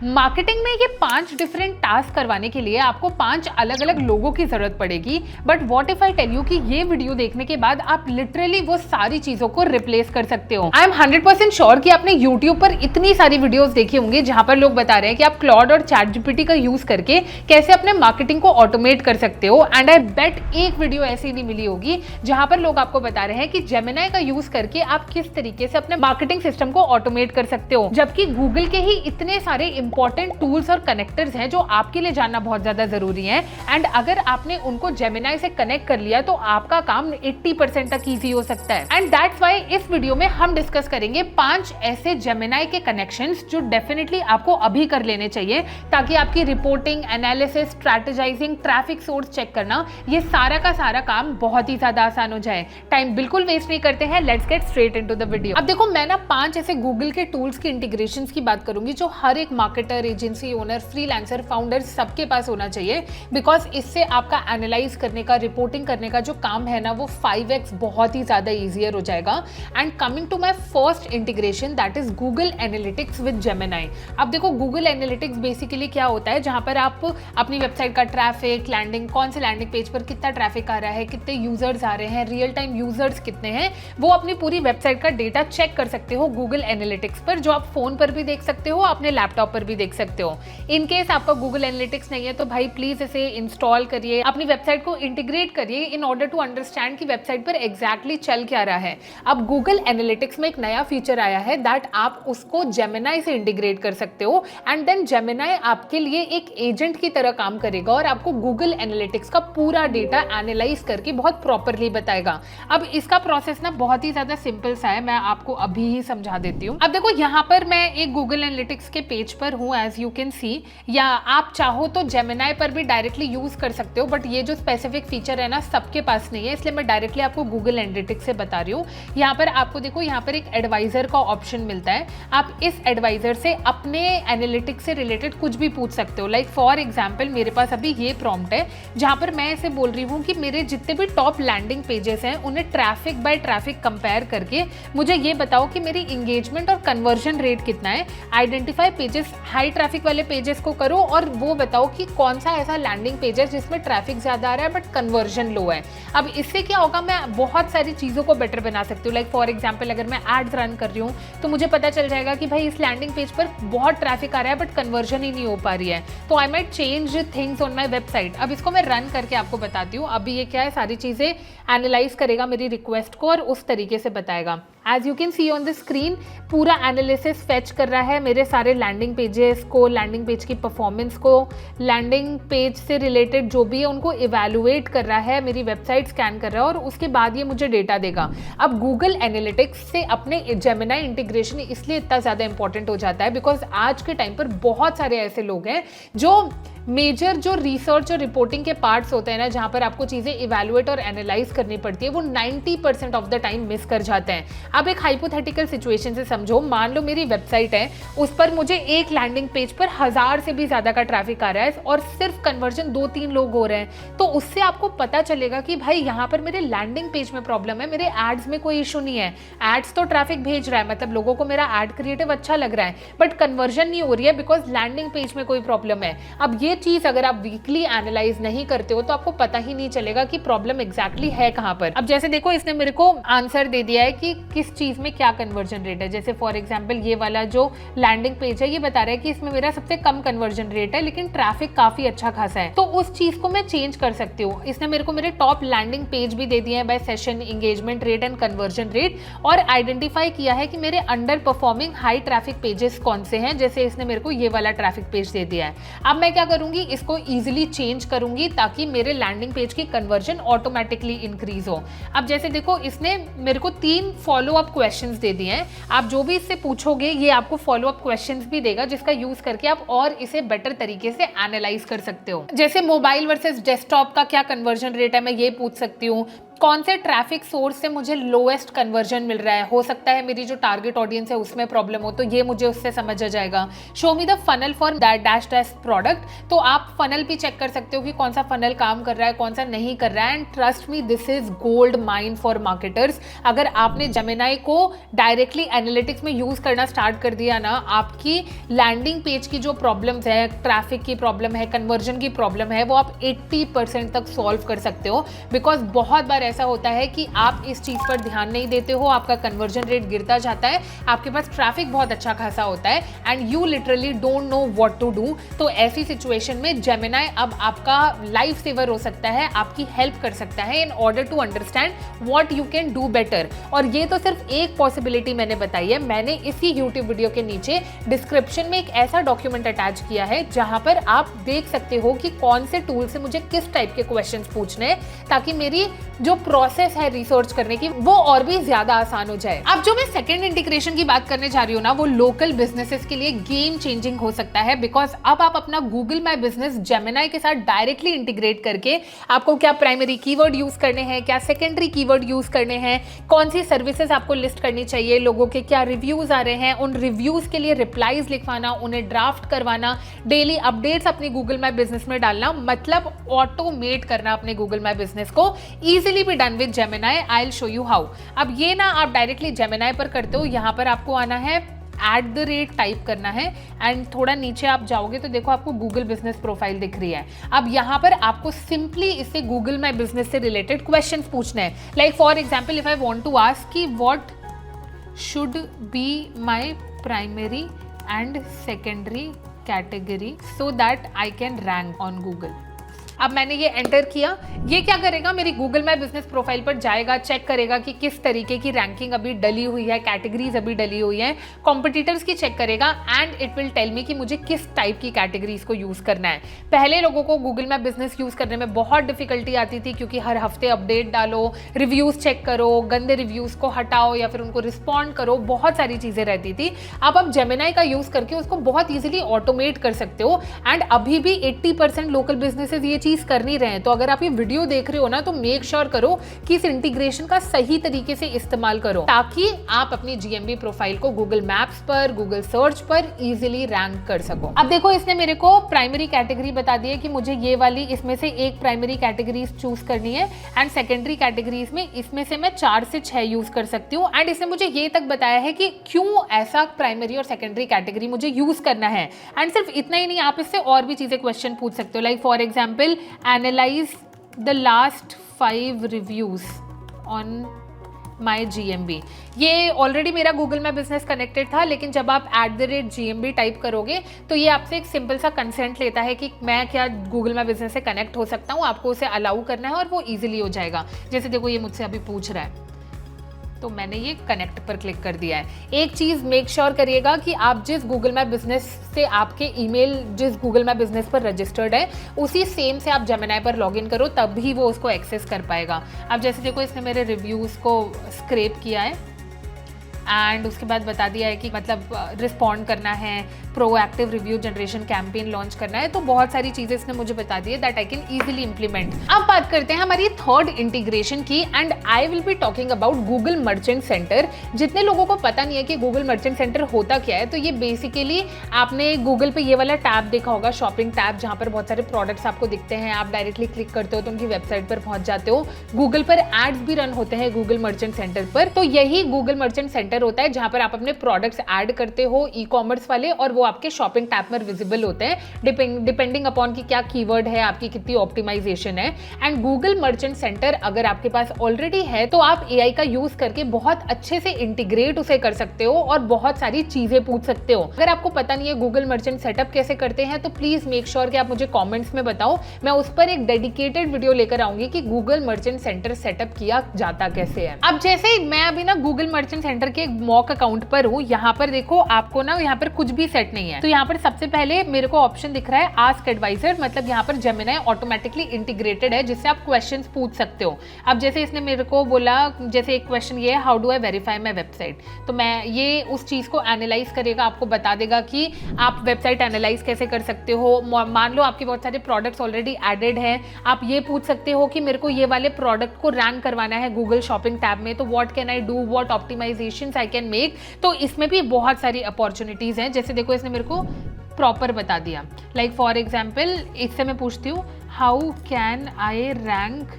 Marketing में ये 5 different task करवाने के लिए आपको 5 अलग अलग लोगों की जरूरत पड़ेगी। But what if I tell you कि ये वीडियो देखने के बाद आप लिटरली वो सारी चीजों को रिप्लेस कर सकते हो। आई एम 100% श्योर कि आपने यूट्यूब पर इतनी सारी वीडियोस देखी होंगी जहां पर लोग बता रहे हैं कि आप क्लॉड और चैट जीपीटी का यूज करके कैसे अपने मार्केटिंग को ऑटोमेट कर सकते हो। एंड आई बेट एक वीडियो ऐसी नहीं मिली होगी जहां पर लोग आपको बता रहे हैं कि जेमिनाई का यूज करके आप किस तरीके से अपने मार्केटिंग सिस्टम को ऑटोमेट कर सकते हो। जबकि गूगल के ही इतने सारे इंपॉर्टेंट टूल्स और कनेक्टर्स हैं जो आपके लिए जानना बहुत ज्यादा जरूरी है। एंड अगर आपने उनको जेमिनाई से कनेक्ट कर लिया तो आपका काम 80% तक इजी हो सकता है। एंड दैट्स व्हाई इस वीडियो में हम डिस्कस करेंगे 5 ऐसे जेमिनाई के कनेक्शंस जो डेफिनेटली आपको अभी कर लेने चाहिए ताकि आपकी reporting, analysis, strategising, traffic source check करना, ये सारा का सारा काम बहुत ही ज्यादा आसान हो जाए। टाइम बिल्कुल वेस्ट नहीं करते हैं, let's get straight into the video. अब देखो, मैं ना 5 ऐसे गूगल के टूल्स की इंटीग्रेशन की बात करूंगी जो हर एक marketer, agency owner, freelancer, founder सबके पास होना चाहिए। बिकॉज इससे आपका एनालाइज करने का, रिपोर्टिंग करने का जो काम है ना, वो 5x बहुत ही ज्यादा ईजियर हो जाएगा। And coming to my first integration, that is Google Analytics with Gemini. अब देखो, गूगल एनालिटिक्स बेसिकली क्या होता है, जहां पर आप अपनी वेबसाइट का ट्रैफिक, लैंडिंग, कौन से लैंडिंग पेज पर कितना ट्रैफिक आ रहा है, कितने यूजर्स आ रहे हैं, रियल टाइम यूजर्स कितने हैं, वो अपनी पूरी वेबसाइट का डेटा चेक कर सकते हो गूगल एनालिटिक्स पर, जो आप फोन पर भी देख सकते हो, अपने लैपटॉप पर भी देख सकते हो। इन केस आपका गूगल एनालिटिक्स नहीं है तो भाई प्लीज इसे इंस्टॉल करिए, अपनी वेबसाइट को इंटीग्रेट करिए इन ऑर्डर टू अंडरस्टैंड कि वेबसाइट पर एग्जैक्टली चल क्या रहा है। अब गूगल एनालिटिक्स में एक नया फीचर आया है दैट आप उसको जेमिनाई से इंटीग्रेट कर सकते हो। एंड देन जेमिनाई आपके लिए एक एजेंट की तरह काम करेगा और आपको गूगल एनालिटिक्स का पूरा डेटा एनालाइज करके बहुत प्रॉपरली बताएगा। अब इसका प्रोसेस ना बहुत ही ज्यादा सिंपल सा है, मैं आपको अभी ही समझा देती हूँ। अब देखो, यहाँ पर मैं एक गूगल एनालिटिक्स के पेज पर हूँ, एज यू कैन सी, या आप चाहो तो जेमिनाई पर भी डायरेक्टली यूज कर सकते हो। बट ये जो स्पेसिफिक फीचर है ना, सबके पास नहीं है, इसलिए मैं डायरेक्टली आपको गूगल एनालिटिक्स से बता रही हूँ। यहाँ पर आपको देखो, यहाँ पर एक एडवाइजर का ऑप्शन मिलता है। आप इस एडवाइजर से अपने एनालिटिक्स से रिलेटेड कुछ भी पूछ सकते हो। लाइक फॉर एग्जाम्पल, मेरे पास अभी ये प्रॉम्प्ट है जहाँ पर मैं इसे बोल रही हूँ कि मेरे जितने भी टॉप लैंडिंग पेजेस हैं उन्हें ट्रैफिक बाय ट्रैफिक कंपेयर करके मुझे ये बताओ कि मेरी इंगेजमेंट और कन्वर्जन रेट कितना है। आइडेंटिफाई पेजेस, हाई ट्रैफिक वाले पेजेस को करो और वो बताओ कि कौन सा ऐसा लैंडिंग पेज है जिसमें ट्रैफिक ज्यादा आ रहा है बट कन्वर्जन लो है। अब इससे क्या होगा, मैं बहुत सारी चीजों को बेटर बना सकती हूँ। लाइक फॉर एग्जांपल, अगर मैं एड्स रन कर रही हूँ तो मुझे पता चल जाएगा कि भाई इस लैंडिंग पेज पर बहुत ट्रैफिक आ रहा है बट कन्वर्जन ही नहीं हो पा रही है, तो I might change things on my website. अब इसको मैं रन करके आपको बताती हूँ। अभी ये क्या है, सारी चीजें एनालाइज करेगा मेरी रिक्वेस्ट को और उस तरीके से बताएगा। As you can see on the screen, पूरा एनालिसिस फेच कर रहा है मेरे सारे लैंडिंग पेजेस को, लैंडिंग पेज की परफॉर्मेंस को, लैंडिंग पेज से रिलेटेड जो भी है उनको इवैल्यूएट कर रहा है, मेरी वेबसाइट स्कैन कर रहा है और उसके बाद ये मुझे डेटा देगा। अब गूगल एनालिटिक्स से अपने जेमिनाई इंटीग्रेशन इसलिए इतना ज़्यादा इंपॉर्टेंट हो जाता है बिकॉज आज के टाइम पर बहुत सारे ऐसे लोग हैं जो मेजर जो रिसर्च और रिपोर्टिंग के पार्ट्स होते हैं ना, जहां पर आपको चीजें इवैल्यूएट और एनालाइज करनी पड़ती है, वो 90% ऑफ द टाइम मिस कर जाते हैं। अब एक हाइपोथेटिकल सिचुएशन से समझो, मान लो मेरी वेबसाइट है, उस पर मुझे एक लैंडिंग पेज पर 1000 से भी ज्यादा का ट्रैफिक आ रहा है और सिर्फ कन्वर्जन 2-3 लोग हो रहे हैं, तो उससे आपको पता चलेगा कि भाई यहाँ पर मेरे लैंडिंग पेज में प्रॉब्लम है, मेरे एड्स में कोई इशू नहीं है। एड्स तो ट्रैफिक भेज रहा है, मतलब लोगों को मेरा एड क्रिएटिव अच्छा लग रहा है, बट कन्वर्जन नहीं हो रही है बिकॉज लैंडिंग पेज में कोई प्रॉब्लम है। अब ये चीज अगर आप वीकली एनालाइज नहीं करते हो तो आपको पता ही नहीं चलेगा कि प्रॉब्लम एग्जैक्टली है कहां पर। अब जैसे देखो, इसने मेरे को आंसर दे दिया है कि किस चीज में क्या कन्वर्जन रेट है। जैसे फॉर एग्जांपल, ये वाला जो लैंडिंग पेज है, ये बता रहा है कि इसमें मेरा सबसे कम कन्वर्जन रेट है लेकिन ट्रैफिक काफी अच्छा खासा है, तो उस चीज को मैं चेंज कर सकती हूँ। इसने मेरे को मेरे टॉप लैंडिंग पेज भी दे दिए हैं bye session, engagement rate and conversion rate, और आइडेंटिफाई किया है कि मेरे under performing high traffic pages कौन से हैं। जैसे इसने मेरे को ये वाला ट्रैफिक पेज दे दिया है। अब मैं क्या करूंगी, इसको इजीली चेंज करूंगी ताकि मेरे लैंडिंग पेज की कन्वर्जन ऑटोमेटिकली इंक्रीज हो। अब जैसे देखो, इसने मेरे को 3 फॉलो अप क्वेश्चंस दे दिए हैं। आप जो भी इससे पूछोगे ये आपको फॉलो अप क्वेश्चंस भी देगा जिसका यूज करके आप और इसे बेटर तरीके से एनालाइज कर सकते हो। जैसे मोबाइल वर्सेस डेस्कटॉप का क्या कन्वर्जन रेट है, मैं ये पूछ सकती हूँ। कौन से ट्रैफिक सोर्स से मुझे लोएस्ट कन्वर्जन मिल रहा है, हो सकता है मेरी जो टारगेट ऑडियंस है उसमें प्रॉब्लम हो, तो ये मुझे उससे समझ आ जाएगा। Show me the funnel for that dash dash product, तो आप फनल भी चेक कर सकते हो कि कौन सा फनल काम कर रहा है, कौन सा नहीं कर रहा है। And trust me, this is gold mine for marketers. अगर आपने जेमिनाई को डायरेक्टली एनालिटिक्स में यूज करना स्टार्ट कर दिया ना, आपकी लैंडिंग पेज की जो प्रॉब्लम्स है, ट्रैफिक की प्रॉब्लम है, कन्वर्जन की प्रॉब्लम है, वो आप 80% तक सॉल्व कर सकते हो। बिकॉज बहुत बार ऐसा होता है कि आप इस चीज पर ध्यान नहीं देते हो, आपका कन्वर्जन रेट गिरता जाता है, आपके पास ट्रैफिक बहुत अच्छा खासा होता है and you literally don't know what to do. तो ऐसी सिचुएशन में जेमिनाई अब आपका लाइफ सेवर हो सकता है, आपकी हेल्प कर सकता है in order to understand what you can do better. और ये तो सिर्फ एक पॉसिबिलिटी मैंने बताई है। मैंने इसी यूट्यूब वीडियो के नीचे डिस्क्रिप्शन में एक ऐसा डॉक्यूमेंट अटैच किया है जहां पर आप देख सकते हो कि कौन से टूल से मुझे किस टाइप के क्वेश्चंस पूछने हैं, ताकि मेरी जो प्रोसेस है रिसर्च करने की वो और भी ज्यादा आसान हो जाए। अब जो मैं सेकंड इंटीग्रेशन की बात करने जा रही हूँ ना, वो लोकल बिजनेसेस के लिए गेम चेंजिंग हो सकता है। बिकॉज अब आप अपना गूगल माई बिजनेस जेमिनाई के साथ डायरेक्टली इंटीग्रेट करके आपको क्या प्राइमरी कीवर्ड यूज करने हैं, क्या सेकेंडरी कीवर्ड यूज करने हैं, कौन सी सर्विसेज आपको लिस्ट करनी चाहिए, लोगों के क्या रिव्यूज आ रहे हैं, उन रिव्यूज के लिए रिप्लाईज लिखवाना, उन्हें ड्राफ्ट करवाना, डेली अपडेट्स अपने गूगल माई बिजनेस में डालना, मतलब ऑटोमेट करना अपने गूगल माई बिजनेस को, easily be done with Gemini. I will show you how. अब ये ना आप डायरेक्टली जेमिनाई पर करते हो, यहाँ पर आपको आना है @ टाइप करना है एंड थोड़ा नीचे आप जाओगे तो देखो आपको गूगल बिजनेस प्रोफाइल दिख रही है। अब यहाँ पर आपको सिंपली इससे गूगल माई बिजनेस से रिलेटेड क्वेश्चंस पूछने हैं। Like for example, if I want to ask कि what should be my primary and secondary category so that I can rank on Google. अब मैंने ये एंटर किया, ये क्या करेगा, मेरी गूगल माई बिजनेस प्रोफाइल पर जाएगा, चेक करेगा कि किस तरीके की रैंकिंग अभी डली हुई है, कैटेगरीज अभी डली हुई है, कॉम्पिटिटर्स की चेक करेगा and it will tell me कि मुझे किस टाइप की कैटेगरीज को यूज करना है। पहले लोगों को गूगल माई बिजनेस यूज करने में बहुत डिफिकल्टी आती थी, क्योंकि हर हफ्ते अपडेट डालो, रिव्यूज चेक करो, गंदे रिव्यूज को हटाओ या फिर उनको रिस्पॉन्ड करो, बहुत सारी चीजें रहती थी। अब आप जेमिनाई का यूज करके उसको बहुत ईजिली ऑटोमेट कर सकते हो। एंड अभी भी 80% लोकल बिजनेसेस ये चीज कर नहीं रहे हैं। तो अगर आप ये वीडियो देख रहे हो ना, तो मेक श्योर करो कि इस इंटीग्रेशन का सही तरीके से इस्तेमाल करो, ताकि आप अपनी जीएमबी प्रोफाइल को गूगल मैप्स पर, गूगल सर्च पर इजीली रैंक कर सको। अब देखो, इसने मेरे को प्राइमरी कैटेगरी बता दी है कि मुझे ये वाली इसमें से एक प्राइमरी कैटेगरीज चूज करनी है एंड सेकेंडरी कैटेगरीज में इसमें से मैं 4 से 6 यूज कर सकती हूँ। एंड इसने मुझे ये तक बताया है कि क्यों ऐसा प्राइमरी और सेकेंडरी कैटेगरी मुझे यूज करना है। एंड सिर्फ इतना ही नहीं, आप इससे और भी चीजें क्वेश्चन पूछ सकते हो। Like for example, analyse the last 5 reviews on my GMB। ये ऑलरेडी मेरा गूगल माई बिजनेस कनेक्टेड था, लेकिन जब आप @GMB टाइप करोगे तो ये आपसे एक सिंपल सा कंसेंट लेता है कि मैं क्या गूगल माई बिजनेस से कनेक्ट हो सकता हूँ, आपको उसे अलाउ करना है और वो ईजिली हो जाएगा। जैसे देखो, ये मुझसे अभी पूछ रहा है, तो मैंने ये कनेक्ट पर क्लिक कर दिया है। एक चीज़ मेक श्योर करिएगा कि आप जिस गूगल माई बिजनेस से आपके ईमेल जिस गूगल माई बिजनेस पर रजिस्टर्ड है, उसी सेम से आप जेमिनाई पर लॉगिन करो, तभी वो उसको एक्सेस कर पाएगा। अब जैसे देखो, इसने मेरे रिव्यूज़ को स्क्रैप किया है एंड उसके बाद बता दिया है कि मतलब रिस्पॉन्ड करना है, proactive review generation campaign launch करना है। तो बहुत सारी चीज़ें इसने मुझे बता दी है that I can easily implement. अब बात करते हैं हमारी थर्ड इंटीग्रेशन की and I will be talking about Google merchant centre. जितने लोगों को पता नहीं है कि गूगल मर्चेंट सेंटर होता क्या है, तो ये बेसिकली आपने गूगल पे ये वाला टैब देखा होगा, शॉपिंग टैब, जहाँ पर बहुत सारे प्रोडक्ट्स आपको दिखते हैं, आप डायरेक्टली क्लिक करते हो तो उनकी वेबसाइट पर पहुंच जाते हो। गूगल पर एड्स भी रन होते हैं गूगल मर्चेंट सेंटर पर, तो यही गूगल मर्चेंट सेंटर होता है जहां पर आप अपने प्रोडक्ट्स ऐड करते हो, ई कॉमर्स वाले, और वो आपके शॉपिंग टैब पर विजिबल होते हैं डिपेंडिंग अपॉन कि क्या कीवर्ड है, आपकी कितनी ऑप्टिमाइजेशन है। एंड गूगल मर्चेंट सेंटर अगर आपके पास ऑलरेडी है तो आप एआई का यूज करके बहुत अच्छे से इंटीग्रेट उसे कर सकते हो और बहुत सारी चीजें पूछ सकते हो। अगर आपको पता नहीं है गूगल मर्चेंट सेटअप कैसे करते हैं, तो प्लीज मेक श्योर कि आप मुझे कॉमेंट्स में बताओ, मैं उस पर एक डेडिकेटेड वीडियो लेकर आऊंगी कि गूगल मर्चेंट सेंटर सेटअप किया जाता कैसे है। अब जैसे मैं अभी ना गूगल मर्चेंट सेंटर के एक मॉक अकाउंट पर हूँ। यहाँ पर देखो आपको ना यहाँ पर कुछ भी सेट नहीं है। तो यहाँ पर सबसे पहले मेरे को ऑप्शन दिख रहा है आस्क एडवाइजर, मतलब यहाँ पर जेमिनी ऑटोमेटिकली इंटीग्रेटेड है जिससे आप क्वेश्चंस पूछ सकते हो। अब जैसे इसने मेरे को बोला, जैसे एक क्वेश्चन ये है, how do I verify my website, तो मैं ये उस चीज़ को एनालाइज करेगा, आपको बता देगा कि आप वेबसाइट एनालाइज कैसे कर सकते हो। मान लो आपके बहुत सारे प्रोडक्ट्स ऑलरेडी एडेड हैं, आप ये पूछ सकते हो कि मेरे को ये वाले प्रोडक्ट को रैंक करवाना है गूगल शॉपिंग टैब में, तो what can I do, what optimisations I can make. तो इसमें भी बहुत सारी अपॉर्चुनिटीज़ हैं। जैसे देखो इसने मेरे को प्रॉपर बता दिया, लाइक फॉर एग्जाम्पल इससे मैं पूछती हूँ how can I rank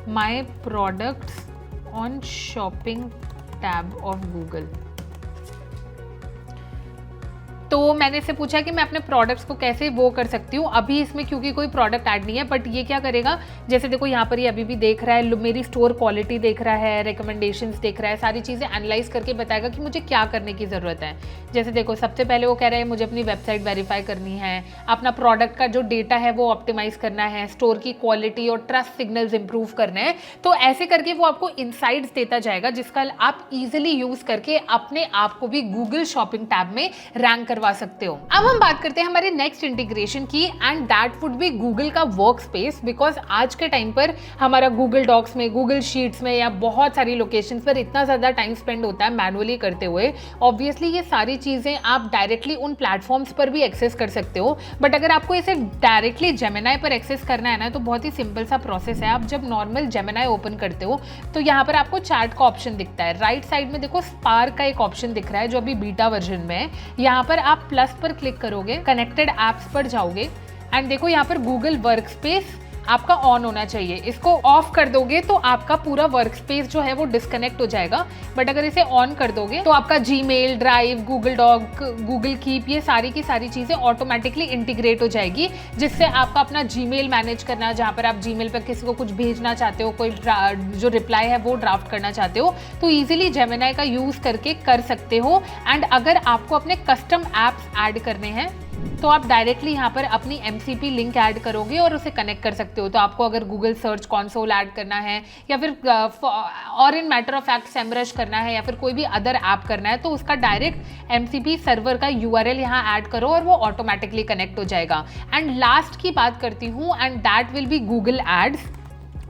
my products on shopping tab of Google. तो मैंने इससे पूछा कि मैं अपने प्रोडक्ट्स को कैसे वो कर सकती हूँ। अभी इसमें क्योंकि कोई प्रोडक्ट ऐड नहीं है, बट ये क्या करेगा, जैसे देखो यहाँ पर ये अभी भी देख रहा है, मेरी स्टोर क्वालिटी देख रहा है, रिकमेंडेशंस देख रहा है, सारी चीज़ें एनालाइज करके बताएगा कि मुझे क्या करने की ज़रूरत है। जैसे देखो सबसे पहले वो कह रहा है मुझे अपनी वेबसाइट वेरीफाई करनी है, अपना प्रोडक्ट का जो डेटा है वो ऑप्टिमाइज करना है, स्टोर की क्वालिटी और ट्रस्ट सिग्नल्स इंप्रूव करने हैं। तो ऐसे करके वो आपको इंसाइट्स देता जाएगा जिसका आप इजीली यूज करके अपने आप को भी गूगल शॉपिंग टैब में रैंक करवा सकते हो। अब हम बात करते हैं हमारे नेक्स्ट इंटीग्रेशन की, and that would be Google का वर्क स्पेस। बिकॉज आज के टाइम पर हमारा गूगल डॉक्स में, गूगल शीट्स में या बहुत सारी लोकेशंस पर इतना ज़्यादा टाइम स्पेंड होता है मैनुअली करते हुए। ऑब्वियसली ये सारी चीज़ें आप डायरेक्टली उन प्लेटफॉर्म्स पर भी एक्सेस कर सकते हो, बट अगर आपको इसे डायरेक्टली जेमिनी पर एक्सेस करना है ना, तो बहुत ही सिंपल सा प्रोसेस है। आप जब नॉर्मल जेमिनी ओपन करते हो तो यहाँ पर आपको चैट का ऑप्शन दिखता है। राइट साइड में देखो स्पार्क का एक ऑप्शन दिख रहा है जो अभी बीटा वर्जन में है। यहाँ पर आप प्लस पर क्लिक करोगे, कनेक्टेड एप्स पर जाओगे, एंड देखो यहाँ पर गूगल वर्क स्पेस आपका ऑन होना चाहिए। इसको ऑफ कर दोगे तो आपका पूरा वर्क स्पेस जो है वो डिस्कनेक्ट हो जाएगा, बट अगर इसे ऑन कर दोगे तो आपका Gmail, Drive, Google Doc, Google Keep, ये सारी की सारी चीज़ें ऑटोमेटिकली इंटीग्रेट हो जाएगी, जिससे आपका अपना जीमेल मैनेज करना, जहाँ पर आप जीमेल पर किसी को कुछ भेजना चाहते हो, कोई जो रिप्लाई है वो ड्राफ्ट करना चाहते हो, तो ईजिली जेमिनी का यूज़ करके कर सकते हो। एंड अगर आपको अपने कस्टम एप्स ऐड करने हैं तो आप डायरेक्टली यहाँ पर अपनी MCP लिंक ऐड करोगे और उसे कनेक्ट कर सकते हो। तो आपको अगर गूगल सर्च कंसोल ऐड करना है या फिर और इन मैटर ऑफ फैक्ट सेमरश करना है या फिर कोई भी अदर ऐप करना है, तो उसका डायरेक्ट MCP सर्वर का URL यहाँ ऐड करो और वो ऑटोमेटिकली कनेक्ट हो जाएगा। एंड लास्ट की बात करती हूँ, and that will be Google Ads.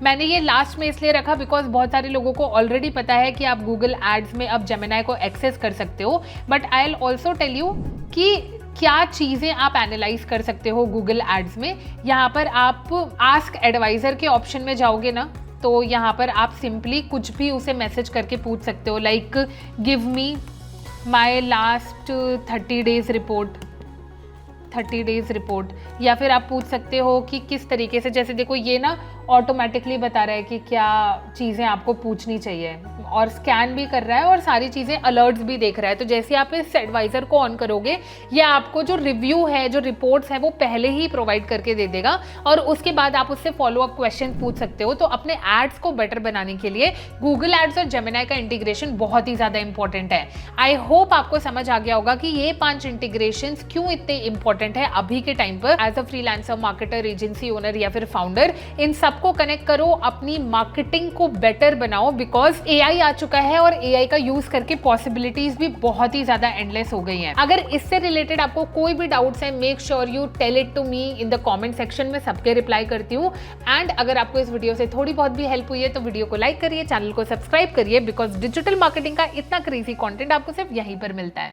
मैंने ये लास्ट में इसलिए रखा बिकॉज बहुत सारे लोगों को ऑलरेडी पता है कि आप गूगल एड्स में अब जेमिनी को एक्सेस कर सकते हो, but I will also tell you कि क्या चीज़ें आप एनालाइज कर सकते हो गूगल एड्स में। यहाँ पर आप आस्क एडवाइज़र के ऑप्शन में जाओगे ना, तो यहाँ पर आप सिंपली कुछ भी उसे मैसेज करके पूछ सकते हो, like give me my last 30 days report, 30 days report. या फिर आप पूछ सकते हो कि किस तरीके से, जैसे देखो ये ना ऑटोमेटिकली बता रहा है कि क्या चीज़ें आपको पूछनी चाहिए, और स्कैन भी कर रहा है और सारी चीज़ें अलर्ट्स भी देख रहा है। तो जैसे आप इस एडवाइज़र को ऑन करोगे, ये आपको जो रिव्यू है, जो रिपोर्ट्स है, वो पहले ही प्रोवाइड करके दे देगा, और उसके बाद आप उससे फॉलो अप क्वेश्चन पूछ सकते हो। तो अपने एड्स को बेटर बनाने के लिए गूगल एड्स और जेमिनी का इंटीग्रेशन बहुत ही ज़्यादा इंपॉर्टेंट है। आई होप आपको समझ आ गया होगा कि ये 5 इंटीग्रेशन क्यों इतने इंपॉर्टेंट है अभी के टाइम पर। As a freelancer, marketer, agency owner या फिर फाउंडर, इन सबको कनेक्ट करो, अपनी मार्केटिंग को बेटर बनाओ, बिकॉज AI आ चुका है और AI का यूज करके पॉसिबिलिटीज भी बहुत ही ज्यादा एंडलेस हो गई हैं। अगर इससे रिलेटेड आपको कोई भी डाउट्स है, make sure you tell it to me in the comment section में, सबके रिप्लाई करती हूँ। एंड अगर आपको इस वीडियो से थोड़ी बहुत भी हेल्प हुई है तो वीडियो को लाइक करिए, चैनल को सब्सक्राइब करिए, बिकॉज डिजिटल मार्केटिंग का इतना क्रेजी कंटेंट आपको सिर्फ यहीं पर मिलता है।